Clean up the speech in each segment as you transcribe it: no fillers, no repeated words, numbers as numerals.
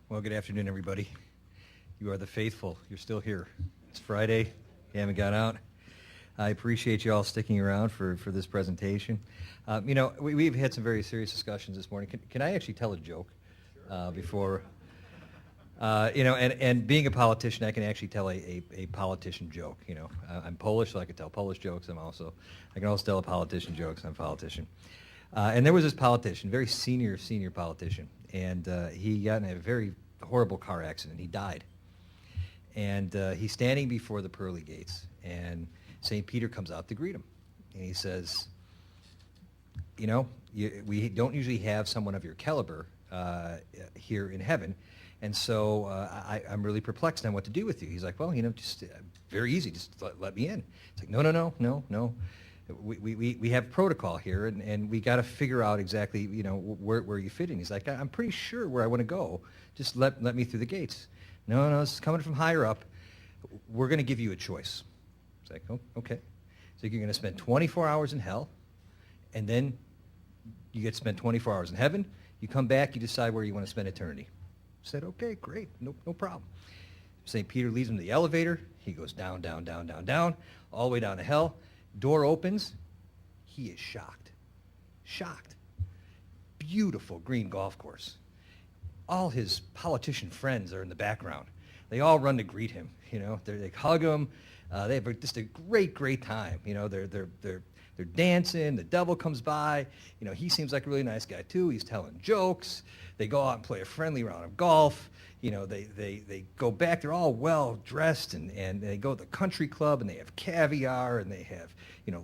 Well, good afternoon, everybody. You are the faithful. You're still here. It's Friday. You haven't got out. I appreciate you all sticking around for this presentation. We've had some very serious discussions this morning. Can I actually tell a joke before? And being a politician, I can actually tell a politician joke. I'm Polish, so I can tell Polish jokes. I can also tell a politician jokes. I'm a politician. And there was this politician, very senior politician, and he got in a very horrible car accident. He died. And he's standing before the pearly gates, and St. Peter comes out to greet him. And he says, we don't usually have someone of your caliber here in heaven, and so I'm really perplexed on what to do with you. He's like, well, just very easy, just let me in. It's like, no. We have protocol here, and we got to figure out exactly, where you fit in. He's like, I'm pretty sure where I want to go. Just let me through the gates. No, this is coming from higher up. We're going to give you a choice. It's like, oh, okay. So you're going to spend 24 hours in hell, and then you get to spend 24 hours in heaven. You come back, you decide where you want to spend eternity. I said, okay, great, no problem. St. Peter leads him to the elevator. He goes down, all the way down to hell. Door opens. He is shocked. Beautiful green golf course. All his politician friends are in the background. They all run to greet him. They hug him. They have just a great time. They're dancing. The devil comes by. He seems like a really nice guy too. He's telling jokes. They go out and play a friendly round of golf. They go back. They're all well dressed, and they go to the country club, and they have caviar, and they have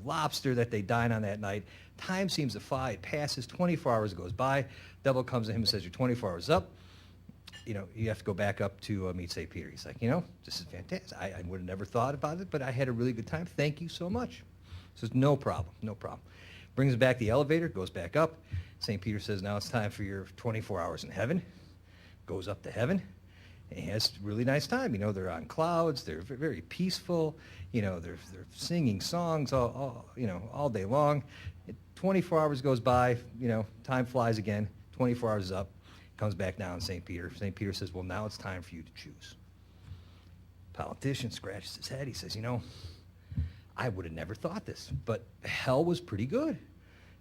lobster that they dine on that night. Time seems to fly. It passes. 24 hours goes by. Devil comes to him and says, "You're 24 hours up. You have to go back up to meet St. Peter." He's like, this is fantastic. I would have never thought about it, but I had a really good time. Thank you so much. He says, no problem. Brings him back the elevator, goes back up. St. Peter says, now it's time for your 24 hours in heaven. Goes up to heaven, and he has a really nice time. They're on clouds. They're very peaceful. They're singing songs all day long. 24 hours goes by. Time flies again. 24 hours is up. Comes back down, St. Peter. St. Peter says, well, now it's time for you to choose. Politician scratches his head. He says, I would have never thought this, but hell was pretty good.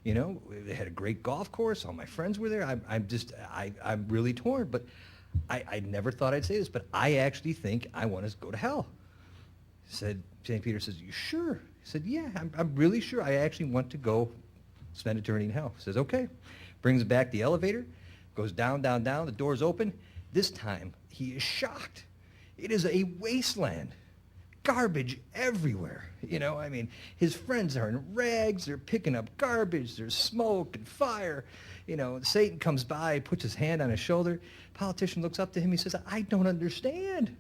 They had a great golf course. All my friends were there. I'm really torn, but I never thought I'd say this, but I actually think I want to go to hell. St. Peter says, you sure? He said, yeah, I'm really sure. I actually want to go spend eternity in hell. He says, okay. Brings back the elevator, goes down. The doors open. This time, he is shocked. It is a wasteland. Garbage everywhere. His friends are in rags. They're picking up garbage. There's smoke and fire. Satan comes by, puts his hand on his shoulder. Politician looks up to him. He says, I don't understand.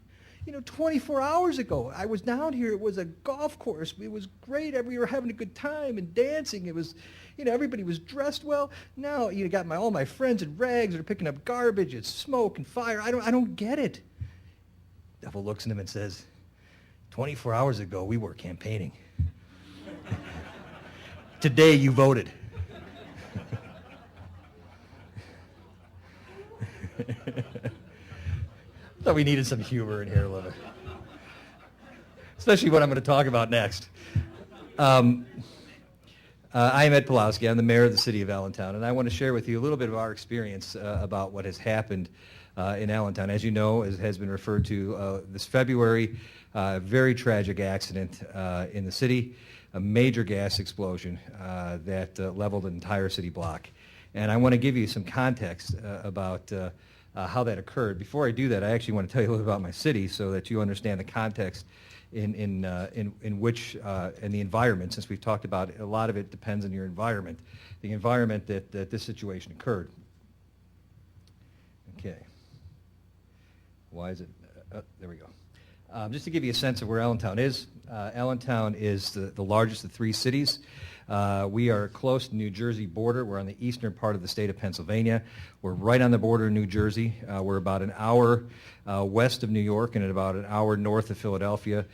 24 hours ago, I was down here. It was a golf course. It was great. We were having a good time and dancing. It was, everybody was dressed well. Now, got all my friends in rags. They're picking up garbage. It's smoke and fire. I don't get it. Devil looks at him and says, 24 hours ago, we were campaigning. Today, you voted. Thought we needed some humor in here a little bit. Especially what I'm going to talk about next. I am Ed Pawlowski. I'm the mayor of the city of Allentown, and I want to share with you a little bit of our experience about what has happened in Allentown. As you know, as has been referred to, this February, very tragic accident in the city, a major gas explosion that leveled an entire city block. And I want to give you some context about how that occurred. Before I do that, I actually want to tell you a little bit about my city so that you understand the context in which, and the environment, since we've talked about it, a lot of it depends on your environment, the environment that this situation occurred. Okay. Why is it? There we go. Just to give you a sense of where Allentown is, Allentown is the largest of three cities. We are close to the New Jersey border. We're on the eastern part of the state of Pennsylvania. We're right on the border of New Jersey. We're about an hour west of New York and about an hour north of Philadelphia.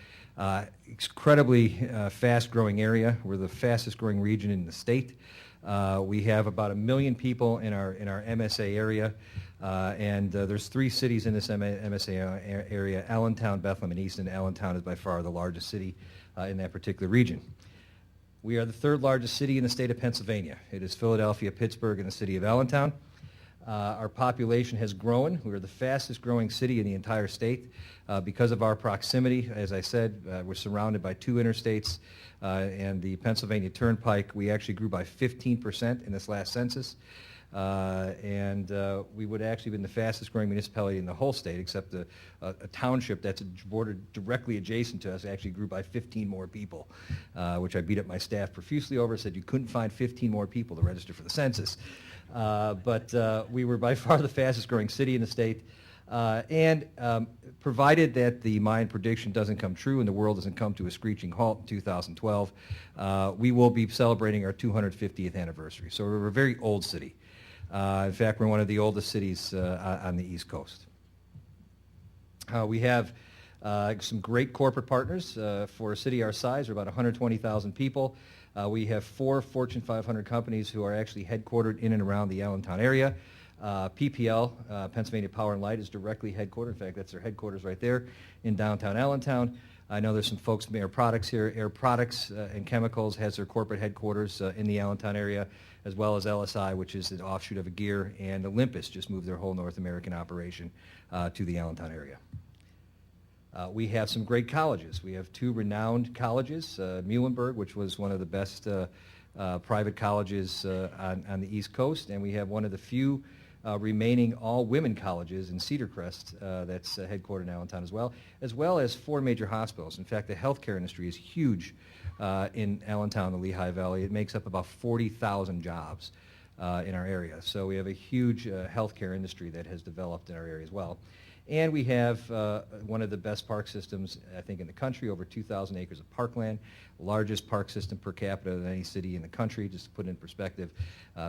Incredibly fast-growing area. We're the fastest-growing region in the state. We have about 1 million people in our MSA area, and there's 3 cities in this MSA area: Allentown, Bethlehem, and Easton. Allentown is by far the largest city in that particular region. We are the 3rd largest city in the state of Pennsylvania. It is Philadelphia, Pittsburgh, and the city of Allentown. Our population has grown. We are the fastest growing city in the entire state because of our proximity. As I said, we're surrounded by 2 interstates and the Pennsylvania Turnpike. We actually grew by 15% in this last census. And we would actually have been the fastest growing municipality in the whole state, except a township that's bordered directly adjacent to us actually grew by 15 more people, which I beat up my staff profusely over, said you couldn't find 15 more people to register for the census. But we were by far the fastest growing city in the state. And provided that the Mayan prediction doesn't come true and the world doesn't come to a screeching halt in 2012, we will be celebrating our 250th anniversary. So we're a very old city. In fact, we're one of the oldest cities on the East Coast. We have some great corporate partners. For a city our size, we're about 120,000 people. We have 4 Fortune 500 companies who are actually headquartered in and around the Allentown area. PPL, Pennsylvania Power and Light, is directly headquartered. In fact, that's their headquarters right there in downtown Allentown. I know there's some folks from Air Products here. Air Products and Chemicals has their corporate headquarters in the Allentown area, as well as LSI, which is an offshoot of a Gear, and Olympus just moved their whole North American operation to the Allentown area. We have some great colleges. We have 2 renowned colleges, Muhlenberg, which was one of the best private colleges on the East Coast, and we have one of the few remaining all-women colleges in Cedar Crest that's headquartered in Allentown as well as 4 major hospitals. In fact, the healthcare industry is huge in Allentown, the Lehigh Valley. It makes up about 40,000 jobs in our area. So we have a huge healthcare industry that has developed in our area as well. And we have one of the best park systems, I think, in the country, over 2,000 acres of parkland, largest park system per capita than any city in the country. Just to put it in perspective,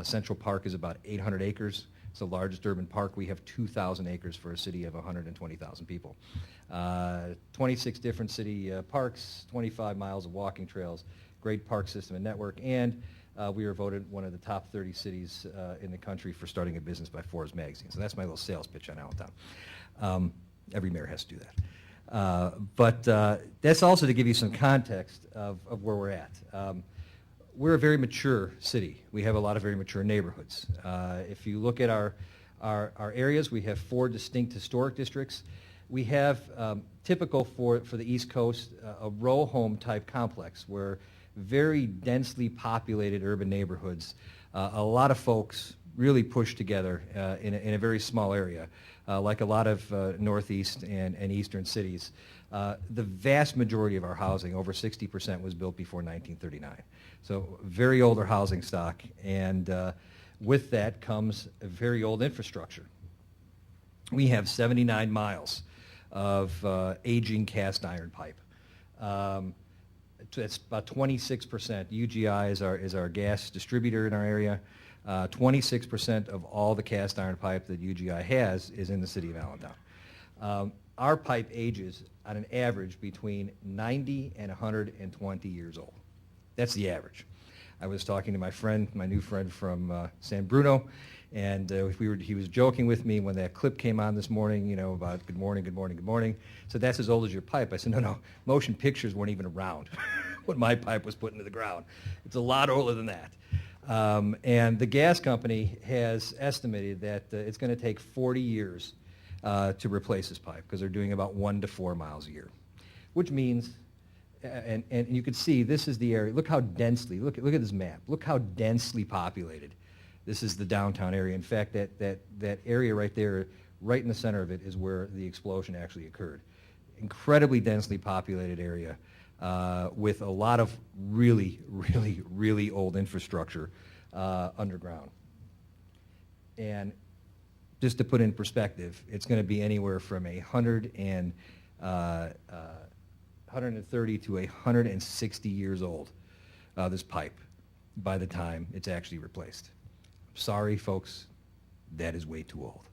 Central Park is about 800 acres. It's the largest urban park. We have 2,000 acres for a city of 120,000 people. 26 different city parks, 25 miles of walking trails, great park system and network, and we were voted one of the top 30 cities in the country for starting a business by Forbes magazine. So that's my little sales pitch on Allentown. Every mayor has to do that. But that's also to give you some context of where we're at. We're a very mature city. We have a lot of very mature neighborhoods. If you look at our areas, we have 4 distinct historic districts. We have, typical for the East Coast, a row home type complex where very densely populated urban neighborhoods, a lot of folks really pushed together in a very small area, like a lot of northeast and eastern cities. The vast majority of our housing, over 60%, was built before 1939. So very older housing stock, and with that comes a very old infrastructure. We have 79 miles of aging cast iron pipe. It's about 26%. UGI is our gas distributor in our area. 26% of all the cast iron pipe that UGI has is in the city of Allentown. Our pipe ages on an average between 90 and 120 years old. That's the average. I was talking to my new friend from San Bruno, and he was joking with me when that clip came on this morning, about good morning, good morning, good morning. So that's as old as your pipe. I said, no, motion pictures weren't even around when my pipe was put into the ground. It's a lot older than that. And the gas company has estimated that it's going to take 40 years to replace this pipe because they're doing about 1 to 4 miles a year, which means, and you can see this is the area. Look how densely, look at this map. Look how densely populated. This is the downtown area. In fact, that area right there, right in the center of it, is where the explosion actually occurred. Incredibly densely populated area with a lot of really, really, really old infrastructure underground. And just to put in perspective, it's going to be anywhere from 130 to 160 years old, this pipe, by the time it's actually replaced. Sorry, folks, that is way too old.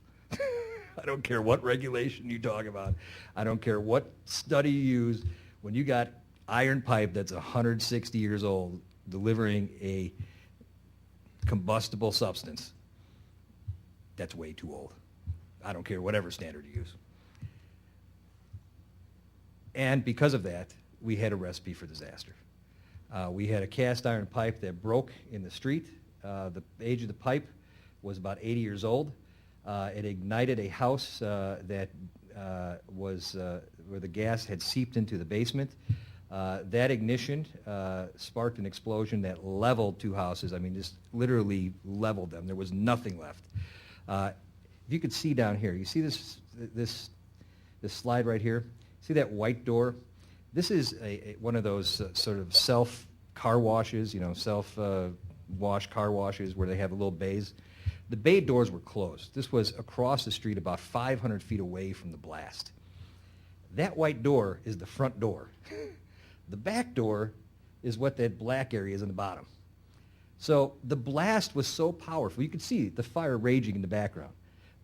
I don't care what regulation you talk about. I don't care what study you use. When you got iron pipe that's 160 years old delivering a combustible substance. That's way too old. I don't care whatever standard you use. And because of that, we had a recipe for disaster. We had a cast iron pipe that broke in the street. The age of the pipe was about 80 years old. It ignited a house that was where the gas had seeped into the basement. That ignition sparked an explosion that leveled two houses. I mean, just literally leveled them. There was nothing left. If you could see down here, you see this slide right here? See that white door? This is one of those sort of self car washes, you know, self-wash car washes where they have little bays. The bay doors were closed. This was across the street about 500 feet away from the blast. That white door is the front door. The back door is what that black area is in the bottom. So the blast was so powerful. You could see the fire raging in the background.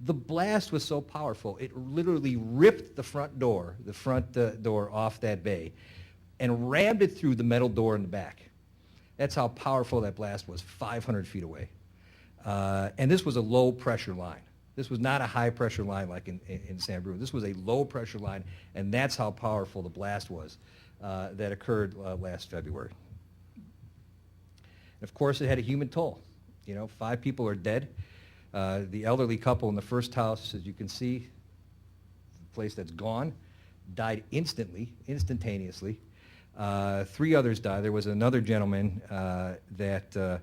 The blast was so powerful, it literally ripped the front door off that bay and rammed it through the metal door in the back. That's how powerful that blast was, 500 feet away. And this was a low-pressure line. This was not a high-pressure line like in San Bruno. This was a low-pressure line, and that's how powerful the blast was that occurred last February. And of course, it had a human toll. You know, 5 people are dead. The elderly couple in the first house, as you can see, the place that's gone, died instantaneously. 3 others died. There was another gentleman that,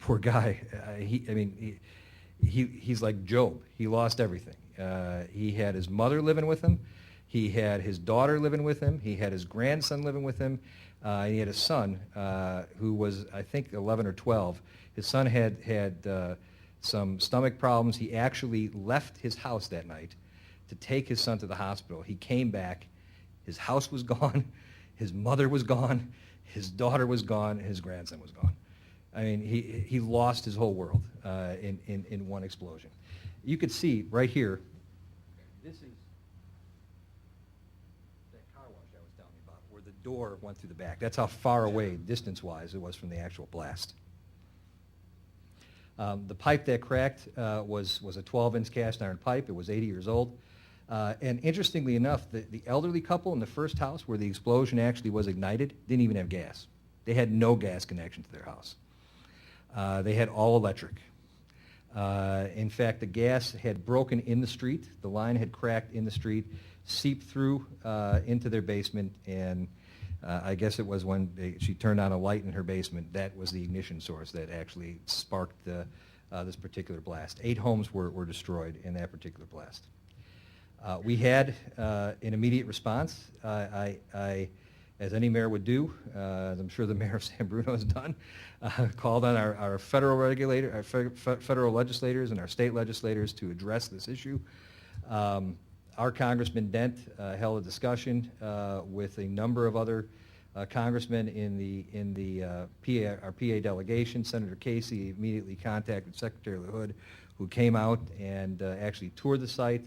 poor guy, he's like Job. He lost everything. He had his mother living with him. He had his daughter living with him. He had his grandson living with him. And he had a son who was, I think, 11 or 12. His son had some stomach problems. He actually left his house that night to take his son to the hospital. He came back. His house was gone. His mother was gone. His daughter was gone. His grandson was gone. I mean, he lost his whole world in one explosion. You could see right here, this is that car wash I was telling you about, where the door went through the back. That's how far away, distance-wise, it was from the actual blast. The pipe that cracked was a 12-inch cast iron pipe. It was 80 years old. And interestingly enough, the elderly couple in the first house where the explosion actually was ignited didn't even have gas. They had no gas connection to their house. They had all electric. In fact, the gas had broken in the street. The line had cracked in the street, seeped through into their basement, and I guess it was when she turned on a light in her basement, that was the ignition source that actually sparked this particular blast. 8 homes were destroyed in that particular blast. We had an immediate response. I, as any mayor would do, as I'm sure the mayor of San Bruno has done, called on our federal federal legislators and our state legislators to address this issue. Our Congressman Dent held a discussion with a number of other congressmen in the our PA delegation. Senator Casey immediately contacted Secretary LaHood, who came out and actually toured the site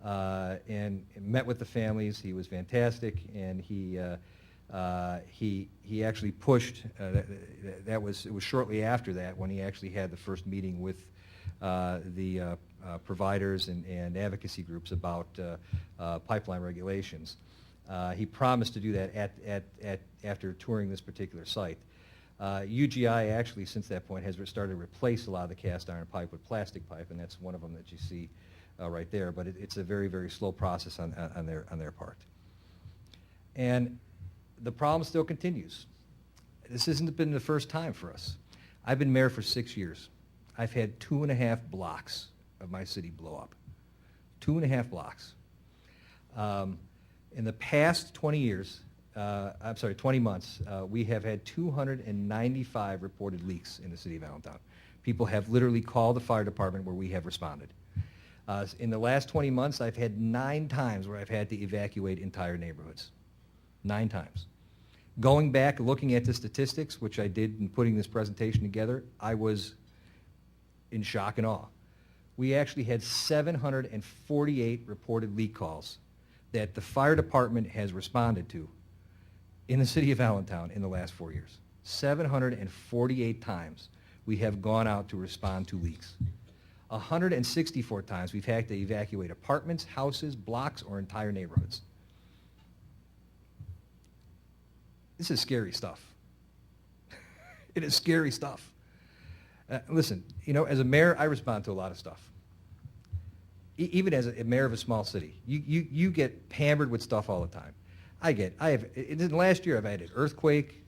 and met with the families. He was fantastic, and he actually pushed. It was shortly after that when he actually had the first meeting with the providers and advocacy groups about pipeline regulations. He promised to do that after touring this particular site. UGI actually, since that point, has started to replace a lot of the cast iron pipe with plastic pipe, and that's one of them that you see right there. But it's a very, very slow process on their part. And the problem still continues. This hasn't been the first time for us. I've been mayor for 6 years. I've had 2.5 blocks of my city blow up. 2.5 blocks. In the past 20 months, we have had 295 reported leaks in the city of Allentown. People have literally called the fire department where we have responded. In the last 20 months, I've had 9 times where I've had to evacuate entire neighborhoods. 9 times. Going back, looking at the statistics, which I did in putting this presentation together, I was in shock and awe. We actually had 748 reported leak calls that the fire department has responded to in the city of Allentown in the last 4 years. 748 times we have gone out to respond to leaks. 164 times we've had to evacuate apartments, houses, blocks, or entire neighborhoods. This is scary stuff. It is scary stuff. Listen, as a mayor, I respond to a lot of stuff. Even as a mayor of a small city, you get hammered with stuff all the time. Last year I've had an earthquake.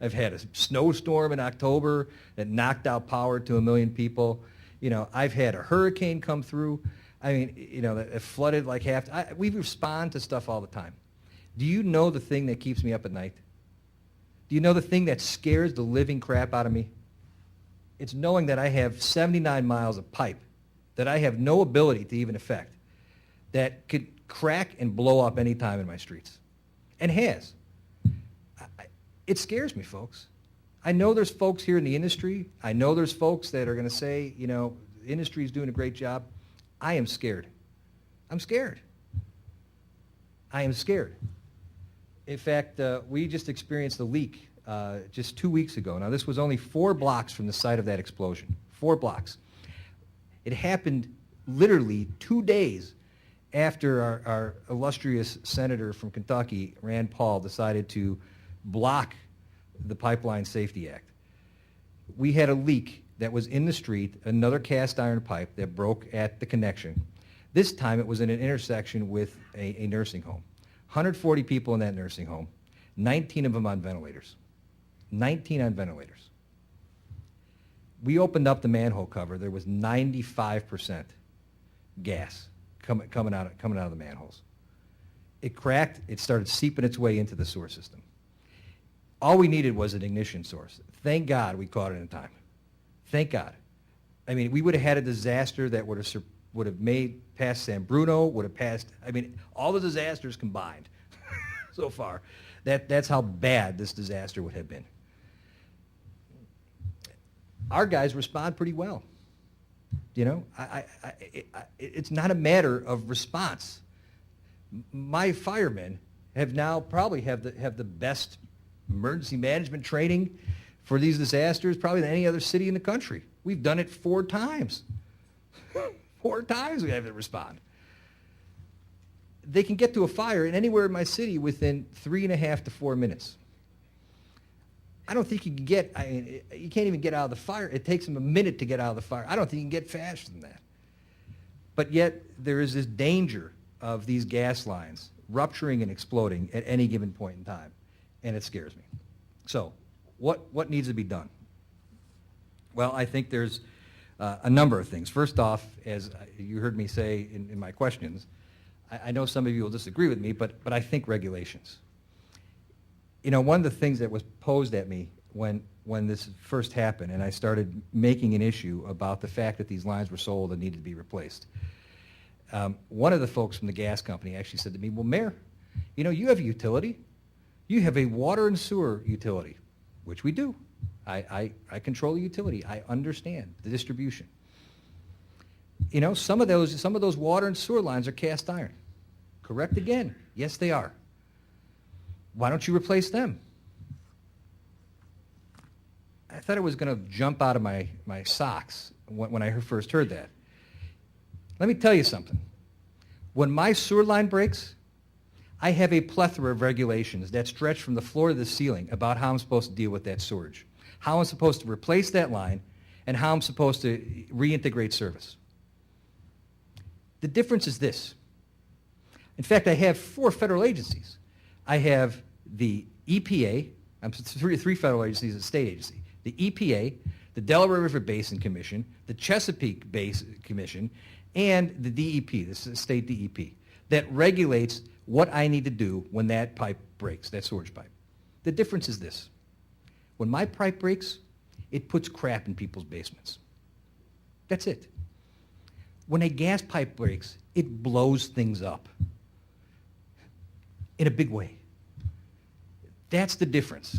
I've had a snowstorm in October that knocked out power to 1 million people. I've had a hurricane come through. It flooded like half. We respond to stuff all the time. Do you know the thing that keeps me up at night? Do you know the thing that scares the living crap out of me? It's knowing that I have 79 miles of pipe that I have no ability to even affect, that could crack and blow up any time in my streets, and has. It scares me, folks. I know there's folks here in the industry. I know there's folks that are going to say, the industry is doing a great job. I am scared. I'm scared. I am scared. In fact, we just experienced a leak just 2 weeks ago. Now, this was only 4 blocks from the site of that explosion. 4 blocks. It happened literally 2 days after our illustrious senator from Kentucky, Rand Paul, decided to block the Pipeline Safety Act. We had a leak that was in the street, another cast iron pipe that broke at the connection. This time it was in an intersection with a nursing home. 140 people in that nursing home, 19 of them on ventilators. 19 on ventilators. We opened up the manhole cover. There was 95% gas coming out of the manholes. It cracked. It started seeping its way into the sewer system. All we needed was an ignition source. Thank God we caught it in time. Thank God. We would have had a disaster that would have made past San Bruno, would have passed, all the disasters combined so far. That's how bad this disaster would have been. Our guys respond pretty well. It's not a matter of response. My firemen have now probably have the best emergency management training for these disasters probably than any other city in the country. We've done it 4 times. 4 times we have to respond. They can get to a fire anywhere in my city within 3.5 to 4 minutes. I don't think you can you can't even get out of the fire. It takes them a minute to get out of the fire. I don't think you can get faster than that. But yet there is this danger of these gas lines rupturing and exploding at any given point in time, and it scares me. So what needs to be done? Well, I think there's a number of things. First off, as you heard me say in my questions, I know some of you will disagree with me, but I think regulations. One of the things that was posed at me when this first happened, and I started making an issue about the fact that these lines were sold and needed to be replaced, one of the folks from the gas company actually said to me, well, Mayor, you have a utility. You have a water and sewer utility, which we do. I control the utility. I understand the distribution. Some of those water and sewer lines are cast iron. Correct again. Yes, they are. Why don't you replace them? I thought I was going to jump out of my socks when I first heard that. Let me tell you something. When my sewer line breaks, I have a plethora of regulations that stretch from the floor to the ceiling about how I'm supposed to deal with that sewage, how I'm supposed to replace that line, and how I'm supposed to reintegrate service. The difference is this. In fact, I have 4 federal agencies. I have the EPA, three federal agencies, a state agency, the EPA, the Delaware River Basin Commission, the Chesapeake Basin Commission, and the DEP, the state DEP, that regulates what I need to do when that pipe breaks, that sewage pipe. The difference is this. When my pipe breaks, it puts crap in people's basements. That's it. When a gas pipe breaks, it blows things up in a big way. That's the difference.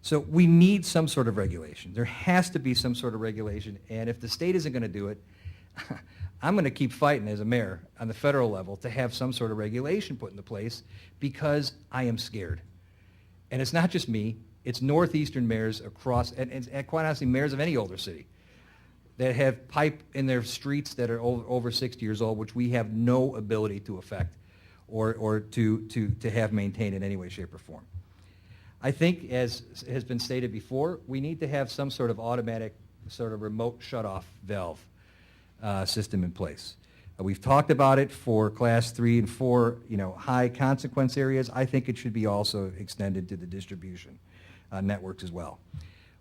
So we need some sort of regulation. There has to be some sort of regulation, and if the state isn't going to do it, I'm going to keep fighting as a mayor on the federal level to have some sort of regulation put into place because I am scared. And it's not just me. It's northeastern mayors across, and quite honestly, mayors of any older city that have pipe in their streets that are over 60 years old, which we have no ability to affect or to have maintained in any way, shape, or form. I think, as has been stated before, we need to have some sort of automatic, sort of remote shutoff valve system in place. We've talked about it for Class 3 and 4, high consequence areas. I think it should be also extended to the distribution networks as well.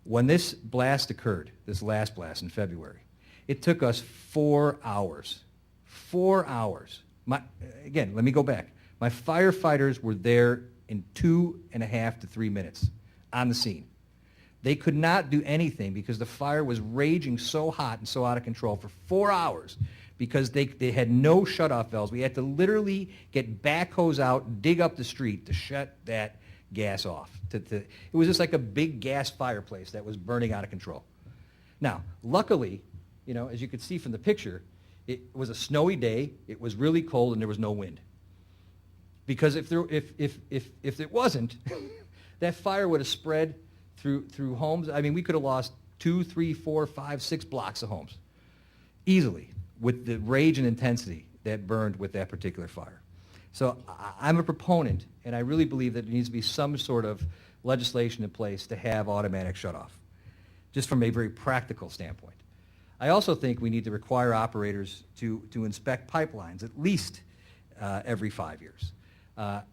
When this blast occurred, this last blast in February, it took us 4 hours. 4 hours. Again, let me go back. My firefighters were there in 2.5 to 3 minutes on the scene. They could not do anything because the fire was raging so hot and so out of control for 4 hours because they had no shutoff valves. We had to literally get backhoes out, dig up the street to shut that gas off. It was just like a big gas fireplace that was burning out of control. Now, luckily, as you could see from the picture, it was a snowy day, it was really cold, and there was no wind. Because if it wasn't, that fire would have spread through homes. I mean, we could have lost 2, 3, 4, 5, 6 blocks of homes easily with the rage and intensity that burned with that particular fire. So I'm a proponent, and I really believe that there needs to be some sort of legislation in place to have automatic shutoff, just from a very practical standpoint. I also think we need to require operators to inspect pipelines at least every 5 years.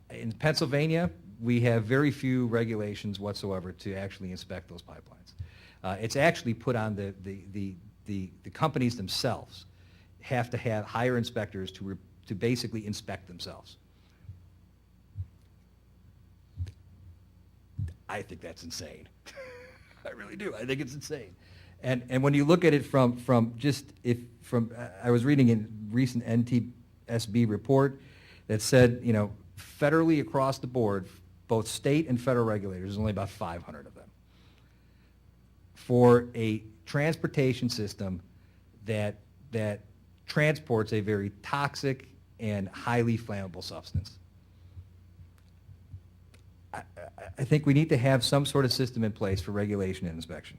In Pennsylvania, we have very few regulations whatsoever to actually inspect those pipelines. It's actually put on the companies themselves have to hire inspectors to basically inspect themselves. I think that's insane. I really do. I think it's insane. And when you look at it I was reading a recent NTSB report that said, federally across the board, both state and federal regulators, there's only about 500 of them, for a transportation system that transports a very toxic and highly flammable substance. I think we need to have some sort of system in place for regulation and inspection.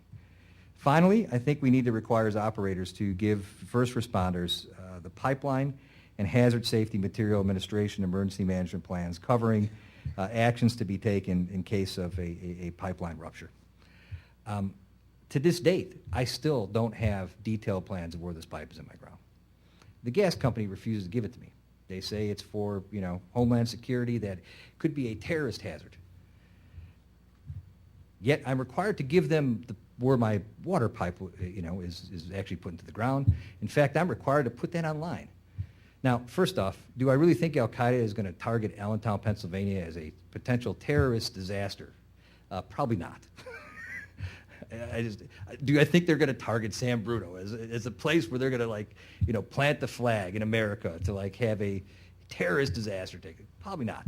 Finally, I think we need to require operators to give first responders the pipeline and hazard safety material administration emergency management plans covering actions to be taken in case of a pipeline rupture. To this date, I still don't have detailed plans of where this pipe is in my ground. The gas company refuses to give it to me. They say it's for, homeland security, that could be a terrorist hazard. Yet I'm required to give them where my water pipe, is actually put into the ground. In fact, I'm required to put that online. Now, first off, do I really think Al-Qaeda is going to target Allentown, Pennsylvania as a potential terrorist disaster? Probably not. Do I think they're going to target San Bruno as a place where they're going to plant the flag in America to have a terrorist disaster take? Probably not.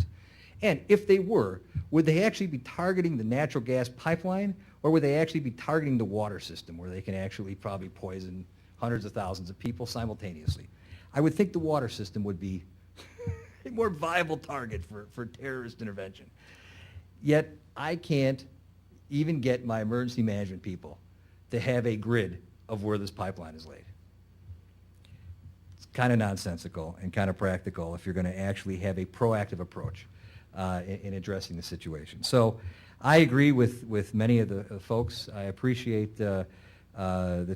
And if they were, would they actually be targeting the natural gas pipeline, or would they actually be targeting the water system where they can actually probably poison hundreds of thousands of people simultaneously? I would think the water system would be a more viable target for terrorist intervention. Yet I can't even get my emergency management people to have a grid of where this pipeline is laid. It's kind of nonsensical and kind of practical if you're going to actually have a proactive approach in addressing the situation. So I agree with many of the folks. I appreciate the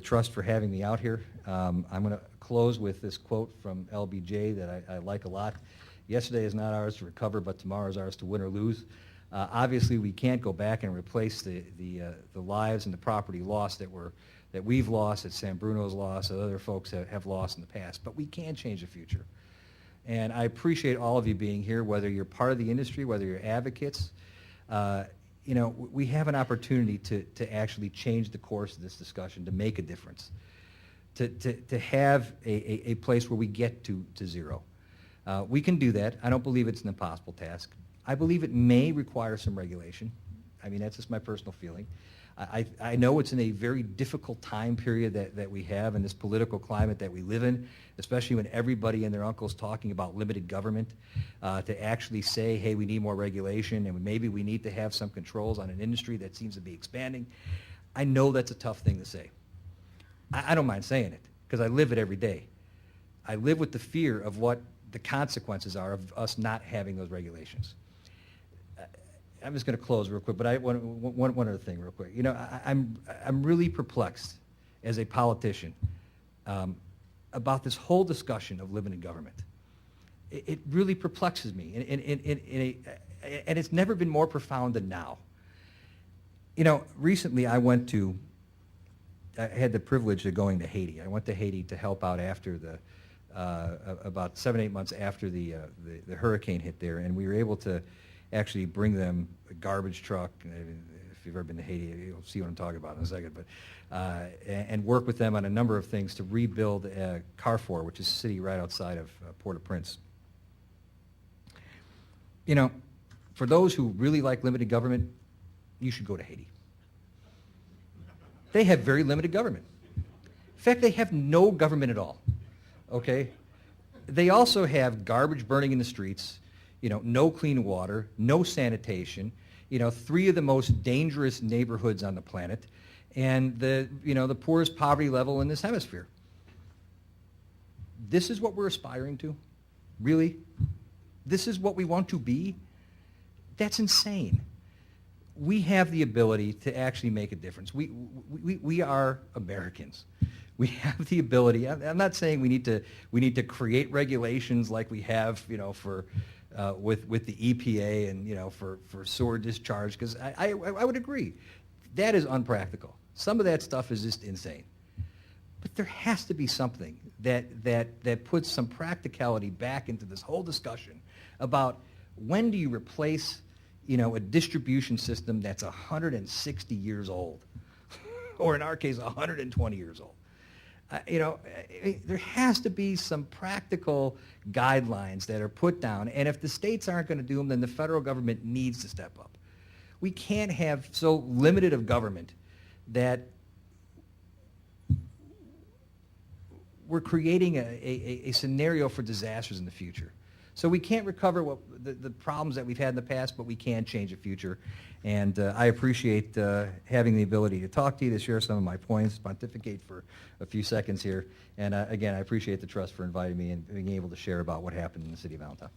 trust for having me out here. I'm going to close with this quote from LBJ that I like a lot. Yesterday is not ours to recover, but tomorrow is ours to win or lose. Obviously, we can't go back and replace the lives and the property lost that we've lost, that San Bruno's lost, that other folks have lost in the past. But we can change the future. And I appreciate all of you being here, whether you're part of the industry, whether you're advocates. We have an opportunity to actually change the course of this discussion, to make a difference, to have a place where we get to zero. We can do that. I don't believe it's an impossible task. I believe it may require some regulation. I mean, that's just my personal feeling. I know it's in a very difficult time period that we have in this political climate that we live in, especially when everybody and their uncle's talking about limited government, to actually say, hey, we need more regulation and maybe we need to have some controls on an industry that seems to be expanding. I know that's a tough thing to say. I don't mind saying it because I live it every day. I live with the fear of what the consequences are of us not having those regulations. I'm just going to close real quick, but one other thing real quick. You know, I'm really perplexed as a politician about this whole discussion of limited government. It really perplexes me, and it's never been more profound than now. You know, recently I had the privilege of going to Haiti. I went to Haiti to help out after about 7-8 months after the hurricane hit there, and we were able to actually bring them a garbage truck. If you've ever been to Haiti, you'll see what I'm talking about in a second. But and work with them on a number of things to rebuild Carrefour, which is a city right outside of Port-au-Prince. You know, for those who really like limited government, you should go to Haiti. They have very limited government. In fact, they have no government at all. Okay? They also have garbage burning in the streets. You know, no clean water, no sanitation, you know, 3 of the most dangerous neighborhoods on the planet, and the poorest poverty level in this hemisphere. This is what we're aspiring to? Really? This is what we want to be? That's insane. We have the ability to actually make a difference. We are Americans. We have the ability. I'm not saying we need to create regulations like we have, you know, for with the EPA and, you know, for sewer discharge, because I would agree. That is unpractical. Some of that stuff is just insane. But there has to be something that puts some practicality back into this whole discussion about when do you replace, you know, a distribution system that's 160 years old, or in our case, 120 years old. You know, there has to be some practical guidelines that are put down, and if the states aren't going to do them, then the federal government needs to step up. We can't have so limited of government that we're creating a scenario for disasters in the future. So we can't recover the problems that we've had in the past, but we can change the future. And I appreciate having the ability to talk to you, to share some of my points, pontificate for a few seconds here. And again, I appreciate the trust for inviting me and being able to share about what happened in the city of Allentown.